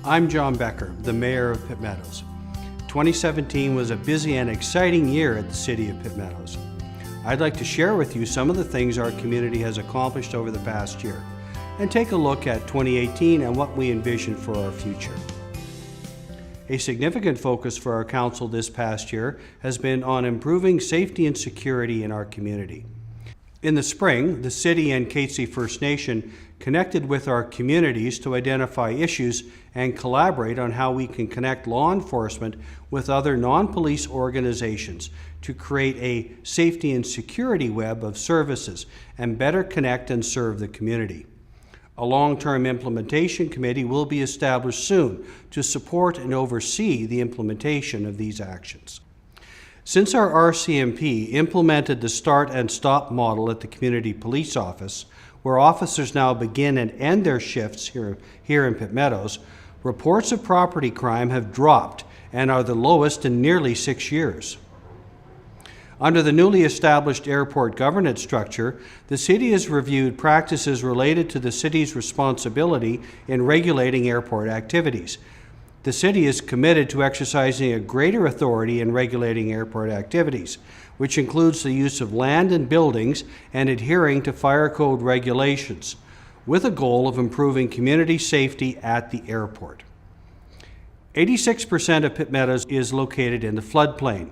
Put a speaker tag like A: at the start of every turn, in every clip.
A: I'm John Becker, the Mayor of Pitt Meadows. 2017 was a busy and exciting year at the City of Pitt Meadows. I'd like to share with you some of the things our community has accomplished over the past year and take a look at 2018 and what we envision for our future. A significant focus for our council this past year has been on improving safety and security in our community. In the spring, the City and Catesy First Nation connected with our communities to identify issues and collaborate on how we can connect law enforcement with other non-police organizations to create a safety and security web of services and better connect and serve the community. A long-term implementation committee will be established soon to support and oversee the implementation of these actions. Since our RCMP implemented the start and stop model at the Community Police Office, where officers now begin and end their shifts here in Pitt Meadows, reports of property crime have dropped and are the lowest in nearly 6 years. Under the newly established airport governance structure, the City has reviewed practices related to the City's responsibility in regulating airport activities. The City is committed to exercising a greater authority in regulating airport activities, which includes the use of land and buildings and adhering to fire code regulations, with a goal of improving community safety at the airport. 86% of Pitt Meadows is located in the floodplain.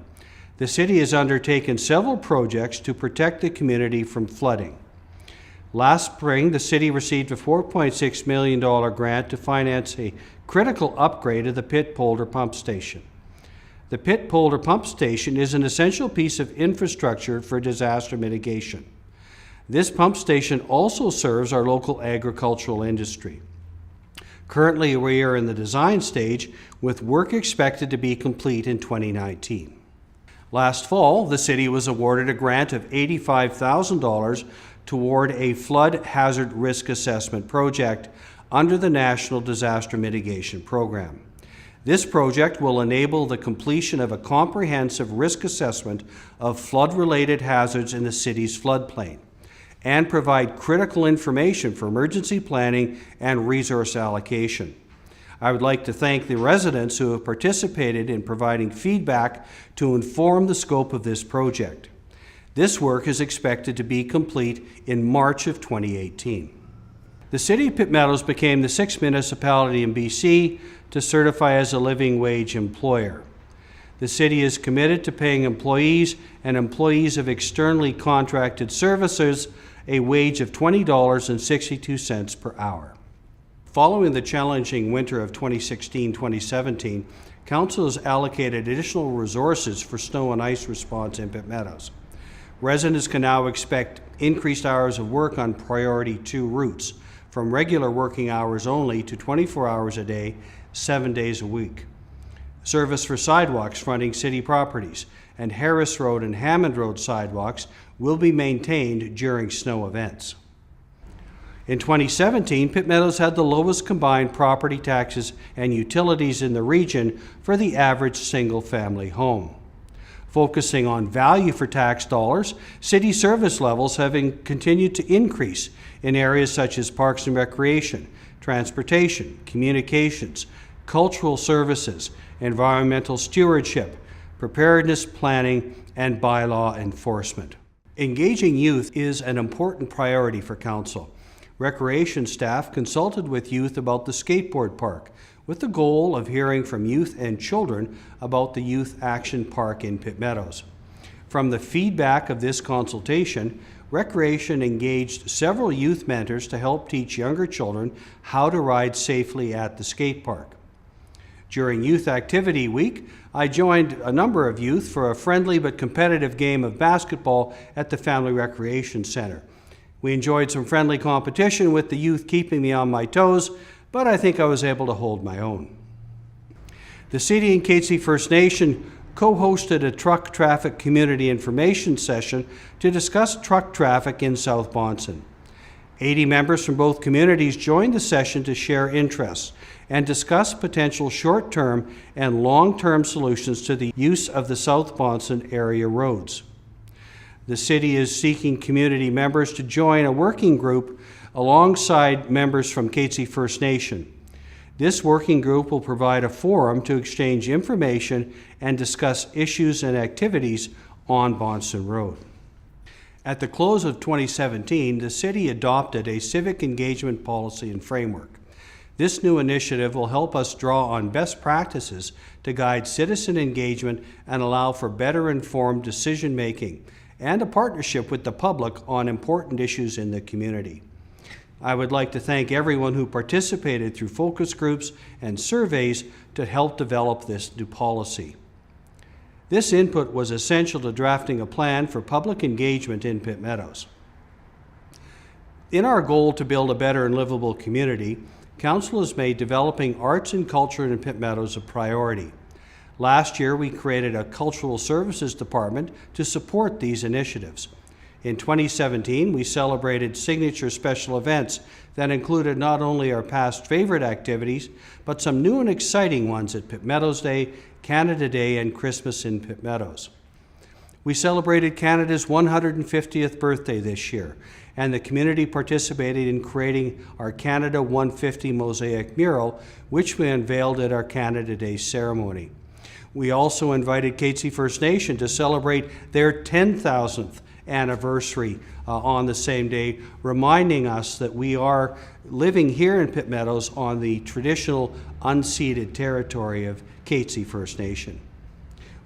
A: The City has undertaken several projects to protect the community from flooding. Last spring, the City received a $4.6 million grant to finance a critical upgrade of the Pitt Polder pump station. The Pitt Polder pump station is an essential piece of infrastructure for disaster mitigation. This pump station also serves our local agricultural industry. Currently, we are in the design stage, with work expected to be complete in 2019. Last fall, the City was awarded a grant of $85,000 toward a flood hazard risk assessment project under the National Disaster Mitigation Program. This project will enable the completion of a comprehensive risk assessment of flood-related hazards in the city's floodplain and provide critical information for emergency planning and resource allocation. I would like to thank the residents who have participated in providing feedback to inform the scope of this project. This work is expected to be complete in March of 2018. The City of Pitt Meadows became the 6th municipality in BC to certify as a living wage employer. The City is committed to paying employees and employees of externally contracted services a wage of $20.62 per hour. Following the challenging winter of 2016-2017, Council has allocated additional resources for snow and ice response in Pitt Meadows. Residents can now expect increased hours of work on Priority 2 routes, from regular working hours only to 24 hours a day, 7 days a week. Service for sidewalks fronting city properties and Harris Road and Hammond Road sidewalks will be maintained during snow events. In 2017, Pitt Meadows had the lowest combined property taxes and utilities in the region for the average single-family home. Focusing on value for tax dollars, city service levels have continued to increase in areas such as parks and recreation, transportation, communications, cultural services, environmental stewardship, preparedness planning, and bylaw enforcement. Engaging youth is an important priority for Council. Recreation staff consulted with youth about the skateboard park, with the goal of hearing from youth and children about the Youth Action Park in Pitt Meadows. From the feedback of this consultation, Recreation engaged several youth mentors to help teach younger children how to ride safely at the skate park. During Youth Activity Week, I joined a number of youth for a friendly but competitive game of basketball at the Family Recreation Center. We enjoyed some friendly competition with the youth keeping me on my toes, but I think I was able to hold my own. The City and Catesy First Nation co-hosted a truck traffic community information session to discuss truck traffic in South Bonson. 80 members from both communities joined the session to share interests and discuss potential short-term and long-term solutions to the use of the South Bonson area roads. The City is seeking community members to join a working group alongside members from Catesy First Nation. This working group will provide a forum to exchange information and discuss issues and activities on Bonston Road. At the close of 2017, the city adopted a civic engagement policy and framework. This new initiative will help us draw on best practices to guide citizen engagement and allow for better informed decision-making and a partnership with the public on important issues in the community. I would like to thank everyone who participated through focus groups and surveys to help develop this new policy. This input was essential to drafting a plan for public engagement in Pitt Meadows. In our goal to build a better and livable community, Council has made developing arts and culture in Pitt Meadows a priority. Last year, we created a cultural services department to support these initiatives. In 2017, we celebrated signature special events that included not only our past favorite activities, but some new and exciting ones at Pitt Meadows Day, Canada Day, and Christmas in Pitt Meadows. We celebrated Canada's 150th birthday this year, and the community participated in creating our Canada 150 mosaic mural, which we unveiled at our Canada Day ceremony. We also invited Catesy First Nation to celebrate their 10,000th anniversary on the same day, reminding us that we are living here in Pitt Meadows on the traditional unceded territory of Catesy First Nation.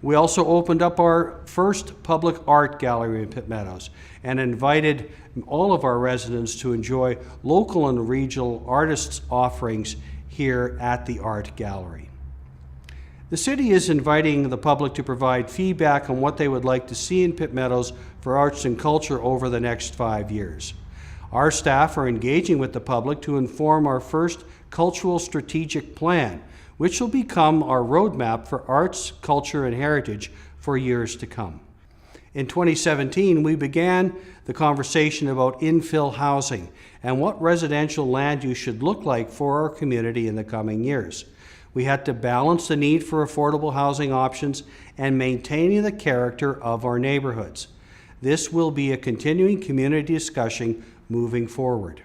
A: We also opened up our first public art gallery in Pitt Meadows and invited all of our residents to enjoy local and regional artists' offerings here at the art gallery. The city is inviting the public to provide feedback on what they would like to see in Pitt Meadows for arts and culture over the next 5 years. Our staff are engaging with the public to inform our first cultural strategic plan, which will become our roadmap for arts, culture, and heritage for years to come. In 2017, we began the conversation about infill housing and what residential land use should look like for our community in the coming years. We had to balance the need for affordable housing options and maintaining the character of our neighborhoods. This will be a continuing community discussion moving forward.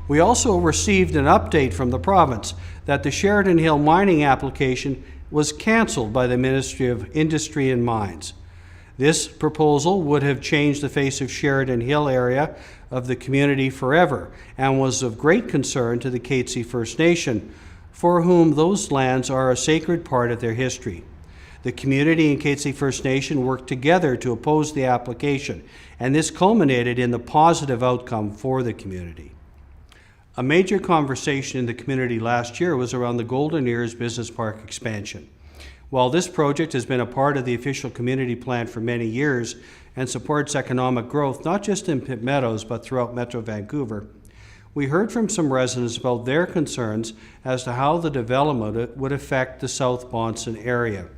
A: We also received an update from the province that the Sheridan Hill mining application was cancelled by the Ministry of Industry and Mines. This proposal would have changed the face of Sheridan Hill area of the community forever and was of great concern to the Catesy First Nation, for whom those lands are a sacred part of their history. The community and Catesy First Nation worked together to oppose the application, and this culminated in the positive outcome for the community. A major conversation in the community last year was around the Golden Ears Business Park expansion. While this project has been a part of the official community plan for many years and supports economic growth not just in Pitt Meadows but throughout Metro Vancouver, we heard from some residents about their concerns as to how the development would affect the South Bonston area.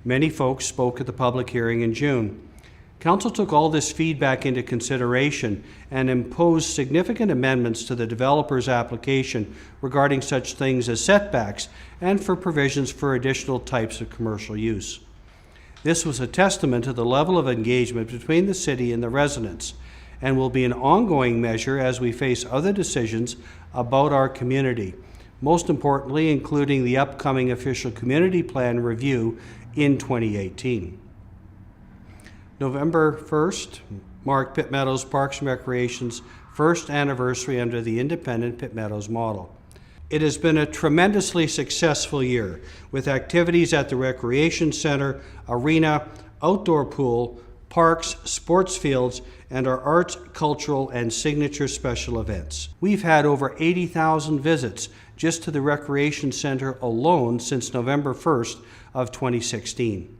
A: Many folks spoke at the public hearing in June. Council took all this feedback into consideration and imposed significant amendments to the developer's application regarding such things as setbacks and for provisions for additional types of commercial use. This was a testament to the level of engagement between the city and the residents, and will be an ongoing measure as we face other decisions about our community, most importantly including the upcoming official community plan review in 2018. November 1st marked Pitt Meadows Parks and Recreation's first anniversary under the independent Pitt Meadows model. It has been a tremendously successful year with activities at the Recreation Center, arena, outdoor pool, parks, sports fields, and our arts, cultural, and signature special events. We've had over 80,000 visits just to the Recreation Center alone since November 1st of 2016.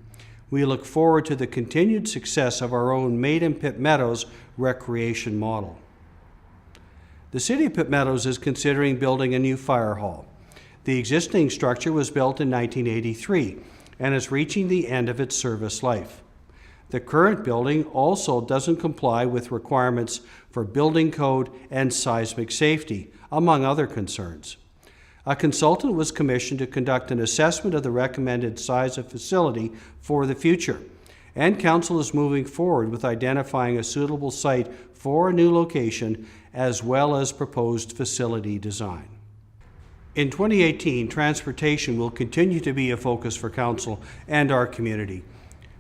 A: We look forward to the continued success of our own Made in Pitt Meadows recreation model. The City of Pitt Meadows is considering building a new fire hall. The existing structure was built in 1983 and is reaching the end of its service life. The current building also doesn't comply with requirements for building code and seismic safety, among other concerns. A consultant was commissioned to conduct an assessment of the recommended size of facility for the future, and Council is moving forward with identifying a suitable site for a new location as well as proposed facility design. In 2018, transportation will continue to be a focus for Council and our community.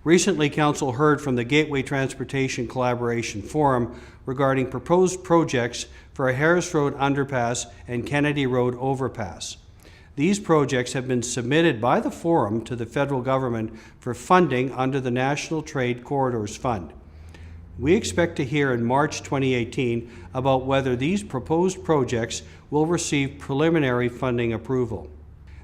A: Recently, Council heard from the Gateway Transportation Collaboration Forum regarding proposed projects for a Harris Road Underpass and Kennedy Road Overpass. These projects have been submitted by the Forum to the federal government for funding under the National Trade Corridors Fund. We expect to hear in March 2018 about whether these proposed projects will receive preliminary funding approval.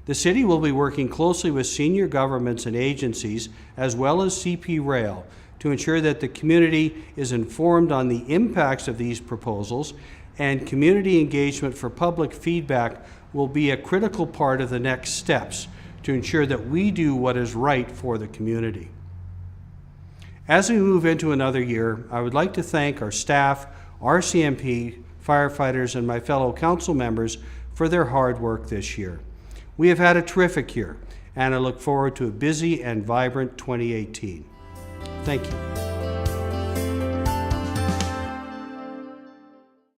A: The City will be working closely with senior governments and agencies, as well as CP Rail, to ensure that the community is informed on the impacts of these proposals, and community engagement for public feedback will be a critical part of the next steps to ensure that we do what is right for the community. As we move into another year, I would like to thank our staff, RCMP, firefighters, and my fellow council members for their hard work this year. We have had a terrific year, and I look forward to a busy and vibrant 2018. Thank you.